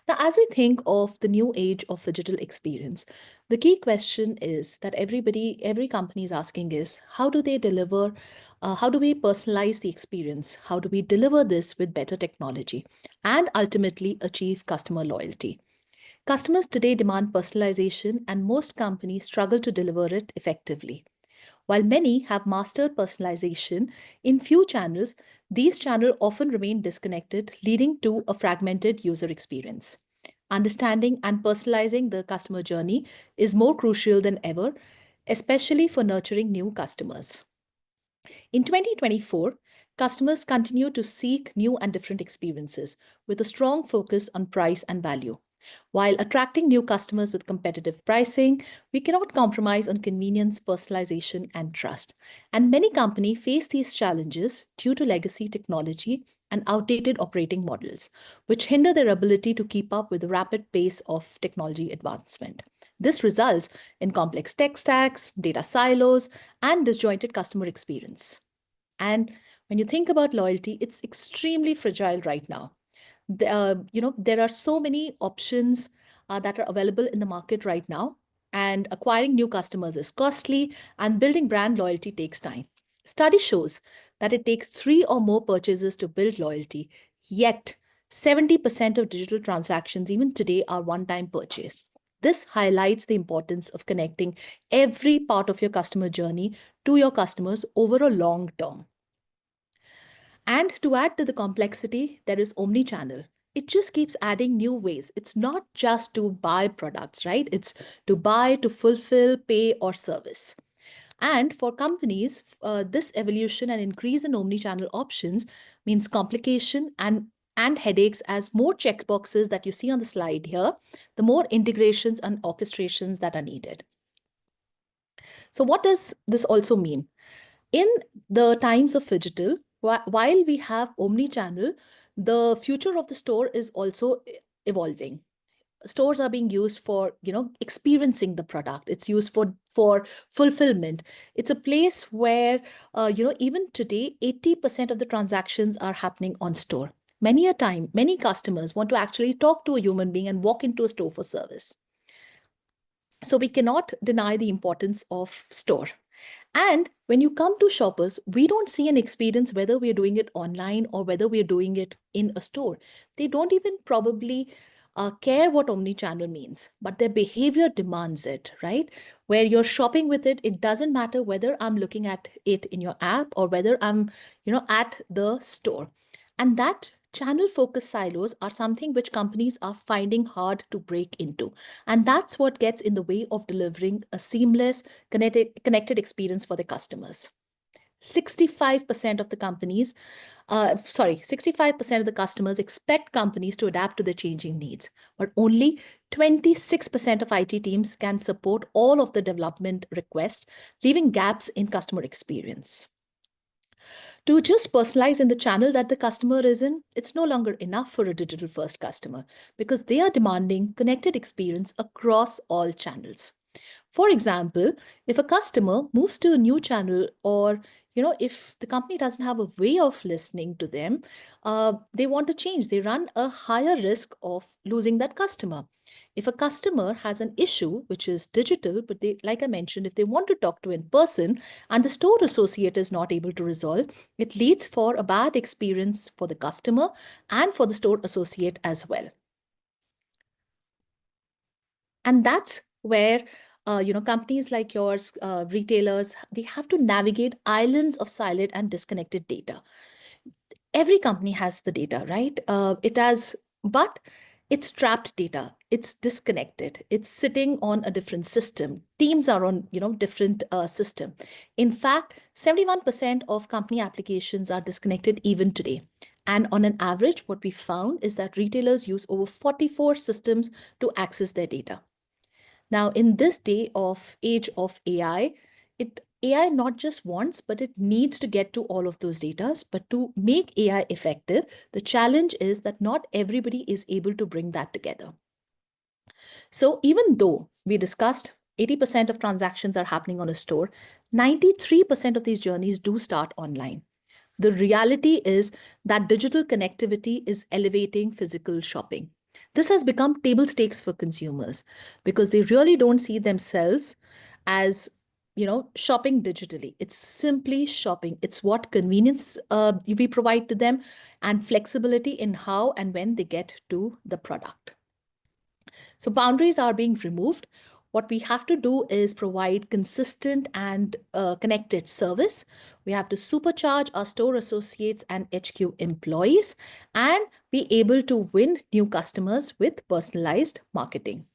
Now, as we think of the new age of digital experience, the key question is that every company is asking is how do they deliver, how do we personalize the experience? How do we deliver this with better technology and ultimately achieve customer loyalty? Customers today demand personalization, and most companies struggle to deliver it effectively. While many have mastered personalization in few channels, these channels often remain disconnected, leading to a fragmented user experience. Understanding and personalizing the customer journey is more crucial than ever, especially for nurturing new customers. In 2024, customers continue to seek new and different experiences with a strong focus on price and value. While attracting new customers with competitive pricing, we cannot compromise on convenience, personalization, and trust. And many companies face these challenges due to legacy technology and outdated operating models, which hinder their ability to keep up with the rapid pace of technology advancement. This results in complex tech stacks, data silos, and disjointed customer experience. And when you think about loyalty, it's extremely fragile right now. There are so many options that are available in the market right now, and acquiring new customers is costly, and building brand loyalty takes time. Study shows that it takes three or more purchases to build loyalty, yet 70% of digital transactions even today are one-time purchase. This highlights the importance of connecting every part of your customer journey to your customers over a long term. And to add to the complexity, there is omnichannel. It just keeps adding new ways. It's not just to buy products, right? It's to buy, to fulfill, pay, or service. And for companies, this evolution and increase in omnichannel options means complication and headaches as more checkboxes that you see on the slide here, the more integrations and orchestrations that are needed. So what does this also mean? In the times of Phygital, while we have omni-channel, the future of the store is also evolving. Stores are being used for, experiencing the product. It's used for fulfillment. It's a place where, even today, 80% of the transactions are happening on store. Many a time, many customers want to actually talk to a human being and walk into a store for service. So we cannot deny the importance of store. And when you come to shoppers, we don't see an experience whether we're doing it online or whether we're doing it in a store. They don't even probably care what omnichannel means, but their behavior demands it, right? Where you're shopping with it, it doesn't matter whether I'm looking at it in your app or whether I'm, at the store. And that channel focus silos are something which companies are finding hard to break into. And that's what gets in the way of delivering a seamless, connected experience for the customers. 65% of the companies, 65% of the customers expect companies to adapt to the changing needs, but only 26% of IT teams can support all of the development requests, leaving gaps in customer experience. To just personalize in the channel that the customer is in, it's no longer enough for a digital first customer because they are demanding connected experience across all channels. For example, if a customer moves to a new channel or if the company doesn't have a way of listening to them, they want to change. They run a higher risk of losing that customer. If a customer has an issue, which is digital, but they, like I mentioned, if they want to talk to in person and the store associate is not able to resolve, it leads for a bad experience for the customer and for the store associate as well. And that's where companies like yours, retailers, they have to navigate islands of silent and disconnected data. Every company has the data, right? But it's trapped data. It's disconnected. It's sitting on a different system. Teams are on, different system. In fact, 71% of company applications are disconnected even today. And on an average, what we found is that retailers use over 44 systems to access their data. Now, in this age of AI, AI not just wants, but it needs to get to all of those data. But to make AI effective, the challenge is that not everybody is able to bring that together. So even though we discussed 80% of transactions are happening on a store, 93% of these journeys do start online. The reality is that digital connectivity is elevating physical shopping. This has become table stakes for consumers because they really don't see themselves as shopping digitally. It's simply shopping. It's what convenience we provide to them and flexibility in how and when they get to the product. So boundaries are being removed. What we have to do is provide consistent and connected service. We have to supercharge our store associates and HQ employees and be able to win new customers with personalized marketing.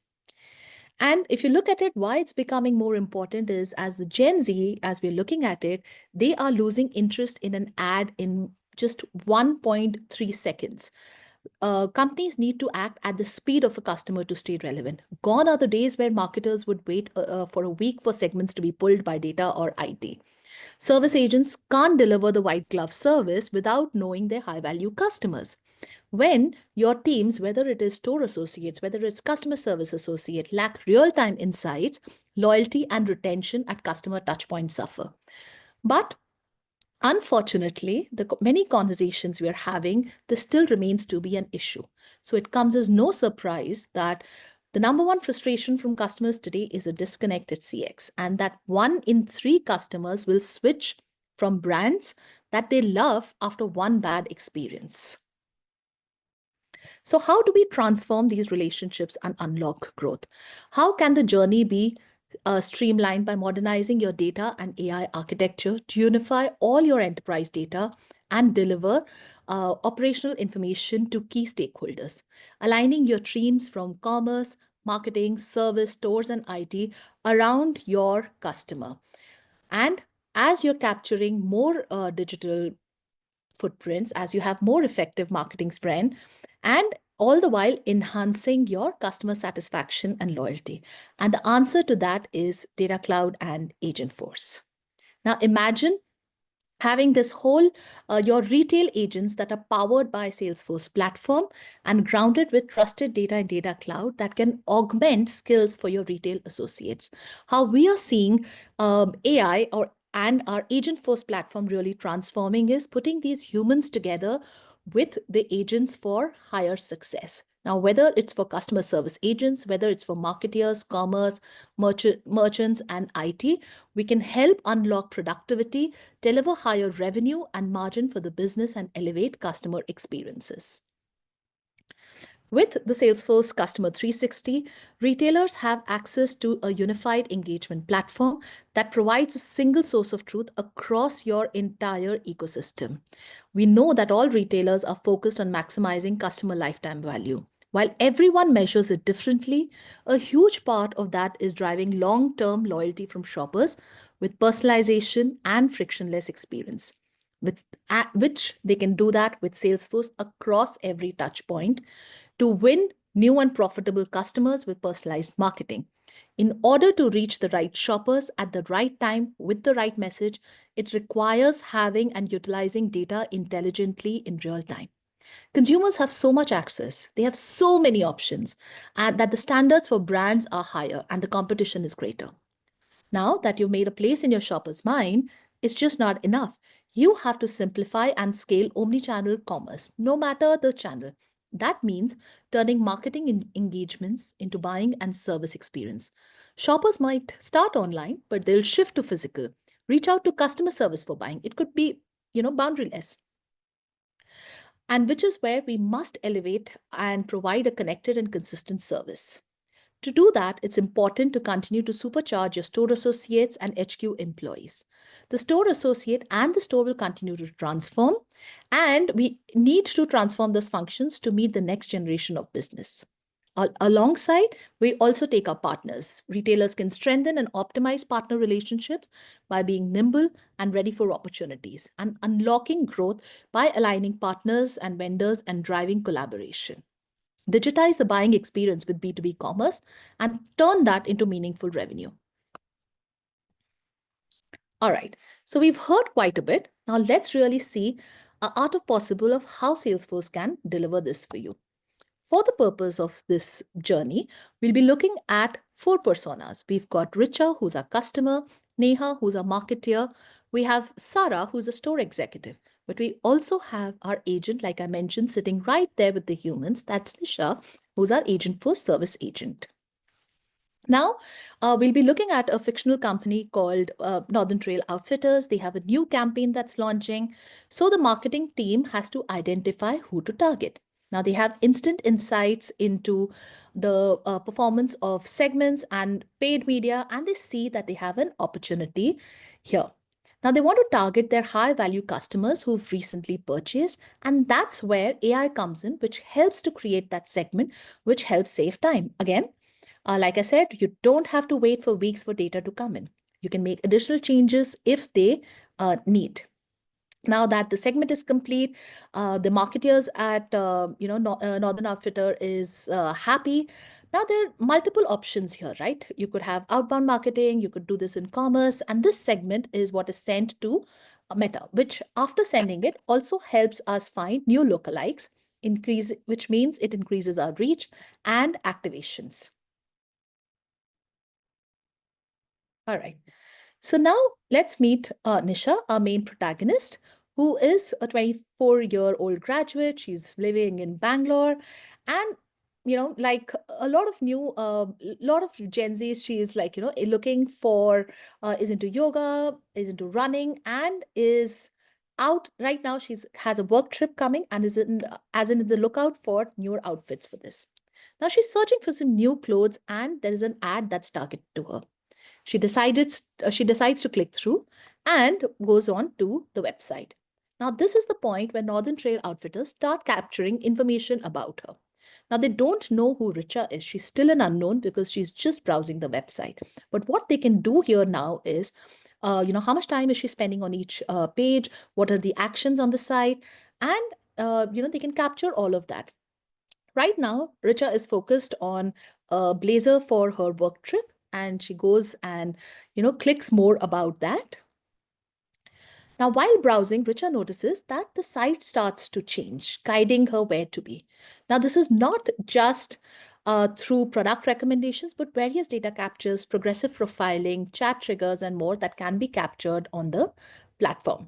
And if you look at it, why it's becoming more important is as the Gen Z, as we're looking at it, they are losing interest in an ad in just 1.3 seconds. Companies need to act at the speed of a customer to stay relevant. Gone are the days where marketers would wait for a week for segments to be pulled by data or IT. Service agents can't deliver the white glove service without knowing their high value customers. When your teams, whether it is store associates, whether it's customer service associate, lack real time insights, loyalty and retention at customer touchpoints suffer. But unfortunately, the many conversations we are having, this still remains to be an issue. So it comes as no surprise that the number one frustration from customers today is a disconnected CX, and that 1 in 3 customers will switch from brands that they love after one bad experience. So how do we transform these relationships and unlock growth? How can the journey be streamlined by modernizing your data and AI architecture to unify all your enterprise data and deliver operational information to key stakeholders, aligning your teams from commerce, marketing, service, stores, and IT around your customer. And as you're capturing more digital footprints, as you have more effective marketing spend, and all the while enhancing your customer satisfaction and loyalty. And the answer to that is Data Cloud and Agentforce. Now imagine having this whole your retail agents that are powered by Salesforce platform and grounded with trusted data in Data Cloud that can augment skills for your retail associates. How we are seeing AI and our Agentforce platform really transforming is putting these humans together with the agents for higher success. Now, whether it's for customer service agents, whether it's for marketers, commerce, merchants, and IT, we can help unlock productivity, deliver higher revenue and margin for the business, and elevate customer experiences. With the Salesforce Customer 360, retailers have access to a unified engagement platform that provides a single source of truth across your entire ecosystem. We know that all retailers are focused on maximizing customer lifetime value. While everyone measures it differently, a huge part of that is driving long-term loyalty from shoppers with personalization and frictionless experience, which they can do that with Salesforce across every touch point to win new and profitable customers with personalized marketing. In order to reach the right shoppers at the right time with the right message, it requires having and utilizing data intelligently in real time. Consumers have so much access, they have so many options, and that the standards for brands are higher and the competition is greater. Now that you've made a place in your shopper's mind, it's just not enough. You have to simplify and scale omnichannel commerce, no matter the channel. That means turning marketing engagements into buying and service experience. Shoppers might start online, but they'll shift to physical, reach out to customer service for buying. It could be, boundaryless. And which is where we must elevate and provide a connected and consistent service. To do that, it's important to continue to supercharge your store associates and HQ employees. The store associate and the store will continue to transform, and we need to transform those functions to meet the next generation of business. Alongside, we also take our partners. Retailers can strengthen and optimize partner relationships by being nimble and ready for opportunities, and unlocking growth by aligning partners and vendors and driving collaboration. Digitize the buying experience with B2B commerce and turn that into meaningful revenue. All right, so we've heard quite a bit. Now let's really see an art of possible of how Salesforce can deliver this for you. For the purpose of this journey, we'll be looking at 4 personas. We've got Richa, who's our customer, Neha, who's our marketeer, We have Sarah, who's a store executive, but we also have our agent, like I mentioned, sitting right there with the humans. That's Nisha, who's our Agentforce service agent. Now, we'll be looking at a fictional company called Northern Trail Outfitters. They have a new campaign that's launching. So the marketing team has to identify who to target. Now, they have instant insights into the performance of segments and paid media, and they see that they have an opportunity here. Now, they want to target their high value customers who've recently purchased, and that's where AI comes in, which helps to create that segment, which helps save time. Again, like I said, you don't have to wait for weeks for data to come in. You can make additional changes if they need. Now that the segment is complete, the marketeers at Northern Outfitter is happy. Now there are multiple options here, right? You could have outbound marketing, you could do this in commerce, and this segment is what is sent to Meta, which after sending it also helps us find new lookalikes, which means it increases our reach and activations. All right. So now let's meet Nisha, our main protagonist, who is a 24-year-old graduate. She's living in Bangalore, and like a lot of lot of Gen Zs, she is like looking for, is into yoga, is into running, and is out right now. She's has a work trip coming and is in the lookout for newer outfits for this. Now she's searching for some new clothes, and there is an ad that's targeted to her. She decides to click through and goes on to the website. Now, this is the point where Northern Trail Outfitters start capturing information about her. Now, they don't know who Richa is. She's still an unknown because she's just browsing the website. But what they can do here now is, how much time is she spending on each page? What are the actions on the site? And, they can capture all of that. Right now, Richa is focused on a blazer for her work trip, and she goes and clicks more about that. Now, while browsing, Richa notices that the site starts to change, guiding her where to be. Now, this is not just through product recommendations, but various data captures, progressive profiling, chat triggers, and more that can be captured on the platform.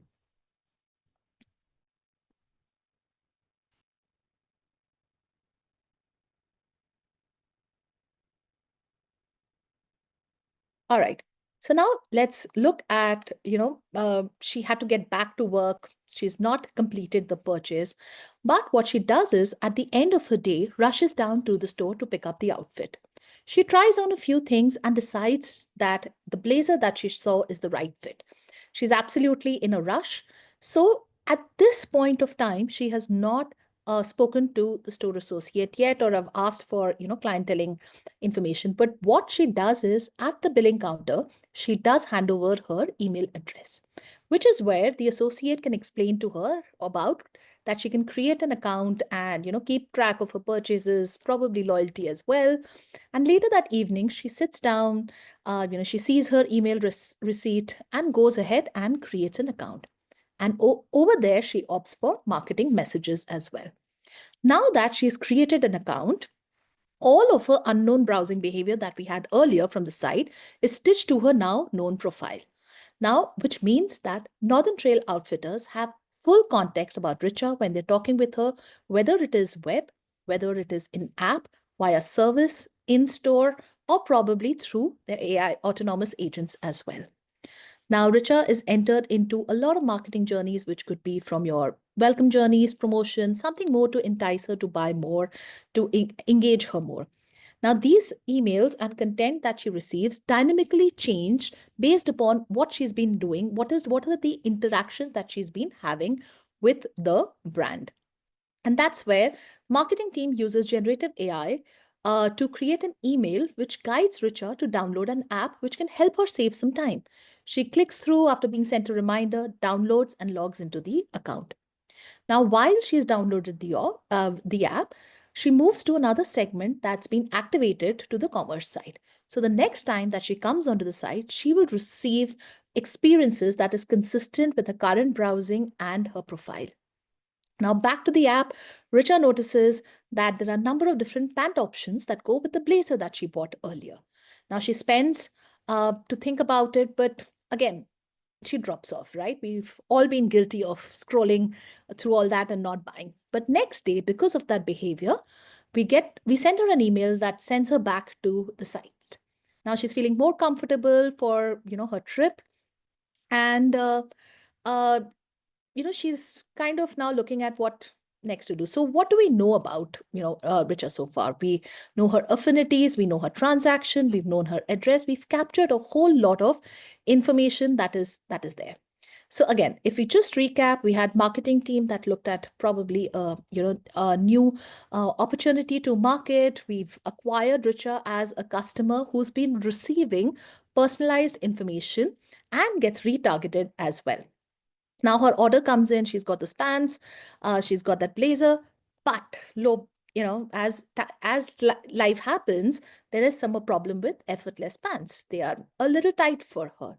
All right. So now let's look at, she had to get back to work. She's not completed the purchase. But what she does is at the end of her day, rushes down to the store to pick up the outfit. She tries on a few things and decides that the blazer that she saw is the right fit. She's absolutely in a rush. So at this point of time, she has not spoken to the store associate yet or have asked for, clienteling information. But what she does is at the billing counter, she does hand over her email address, which is where the associate can explain to her about that she can create an account and keep track of her purchases, probably loyalty as well. And later that evening, she sits down, she sees her email receipt and goes ahead and creates an account. And over there, she opts for marketing messages as well. Now that she's created an account, all of her unknown browsing behavior that we had earlier from the site is stitched to her now known profile. Now, which means that Northern Trail Outfitters have full context about Richa when they're talking with her, whether it is web, whether it is in app, via service, in store, or probably through their AI autonomous agents as well. Now, Richa is entered into a lot of marketing journeys, which could be from your welcome journeys, promotion, something more to entice her to buy more, to engage her more. Now, these emails and content that she receives dynamically change based upon what she's been doing, what are the interactions that she's been having with the brand. And that's where marketing team uses generative AI to create an email which guides Richa to download an app which can help her save some time. She clicks through after being sent a reminder, downloads, and logs into the account. Now, while she's downloaded the app, she moves to another segment that's been activated to the commerce site. So the next time that she comes onto the site, she will receive experiences that is consistent with her current browsing and her profile. Now back to the app, Richa notices that there are a number of different pant options that go with the blazer that she bought earlier. Now she spends to think about it, but again, she drops off, right? We've all been guilty of scrolling through all that and not buying. But next day, because of that behavior, we send her an email that sends her back to the site. Now she's feeling more comfortable for, her trip. And uh, she's kind of now looking at what next to do. So what do we know about, Richa so far? We know her affinities, we know her transaction, we've known her address, we've captured a whole lot of information that is there. So again, if we just recap, we had marketing team that looked at probably a new opportunity to market. We've acquired Richa as a customer who's been receiving personalized information and gets retargeted as well. Now her order comes in, she's got those pants, she's got that blazer, but life happens, there is some problem with effortless pants. They are a little tight for her,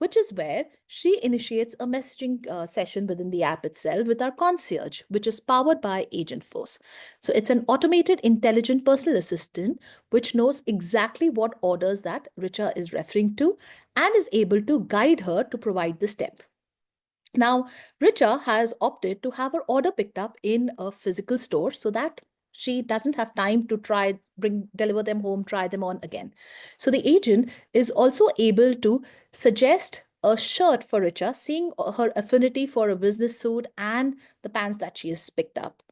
which is where she initiates a messaging session within the app itself with our concierge, which is powered by Agentforce. So it's an automated, intelligent personal assistant which knows exactly what orders that Richa is referring to and is able to guide her to provide the step. Now, Richa has opted to have her order picked up in a physical store so that she doesn't have time to deliver them home, try them on again. So the agent is also able to suggest a shirt for Richa, seeing her affinity for a business suit and the pants that she has picked up.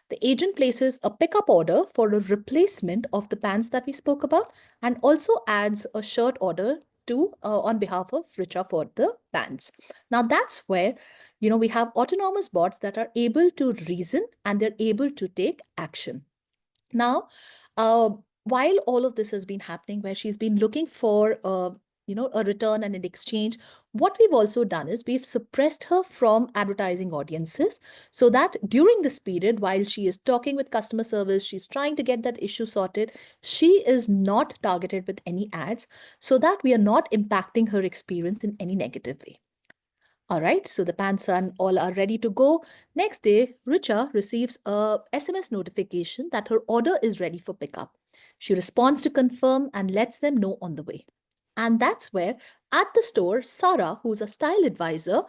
The agent places a pickup order for a replacement of the pants that we spoke about and also adds a shirt order to on behalf of Richa for the pants. Now that's where we have autonomous bots that are able to reason and they're able to take action. Now, uh, while all of this has been happening, where she's been looking for a return and an exchange, what we've also done is we've suppressed her from advertising audiences so that during this period, while she is talking with customer service, she's trying to get that issue sorted, she is not targeted with any ads so that we are not impacting her experience in any negative way. All right, so the pants and all are ready to go. Next day, Richa receives a SMS notification that her order is ready for pickup. She responds to confirm and lets them know on the way. And that's where, at the store, Sarah, who's a style advisor,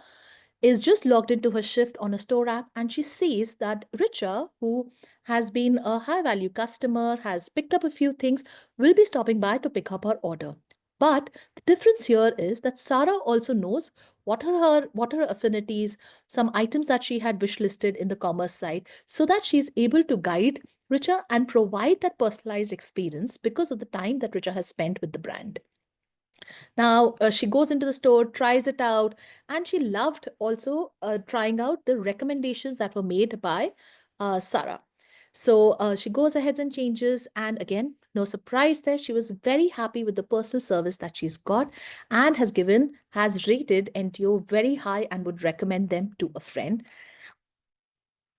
is just logged into her shift on a store app and she sees that Richa, who has been a high value customer, has picked up a few things, will be stopping by to pick up her order. But the difference here is that Sarah also knows what are her affinities, some items that she had wishlisted in the commerce site, so that she's able to guide Richa and provide that personalized experience because of the time that Richa has spent with the brand. Now, she goes into the store, tries it out, and she loved also trying out the recommendations that were made by Sarah. So she goes ahead and changes. And again, no surprise there. She was very happy with the personal service that she's got and has rated NTO very high and would recommend them to a friend.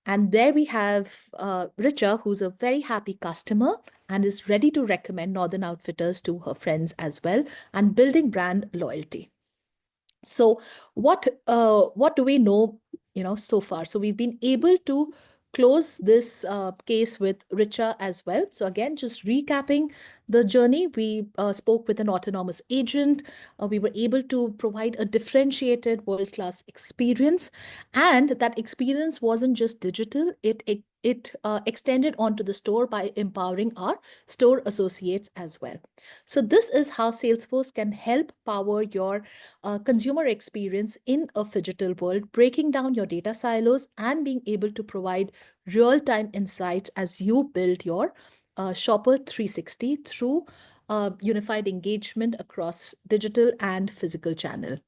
And there we have Richa, who's a very happy customer and is ready to recommend Northern Outfitters to her friends as well and building brand loyalty. So what do we know, so far? So we've been able to close this case with Richa as well. So again, just recapping the journey, we spoke with an autonomous agent. We were able to provide a differentiated world-class experience, and that experience wasn't just digital. It extended onto the store by empowering our store associates as well. So this is how Salesforce can help power your consumer experience in a phygital world, breaking down your data silos and being able to provide real-time insights as you build your Shopper 360 through unified engagement across digital and physical channel.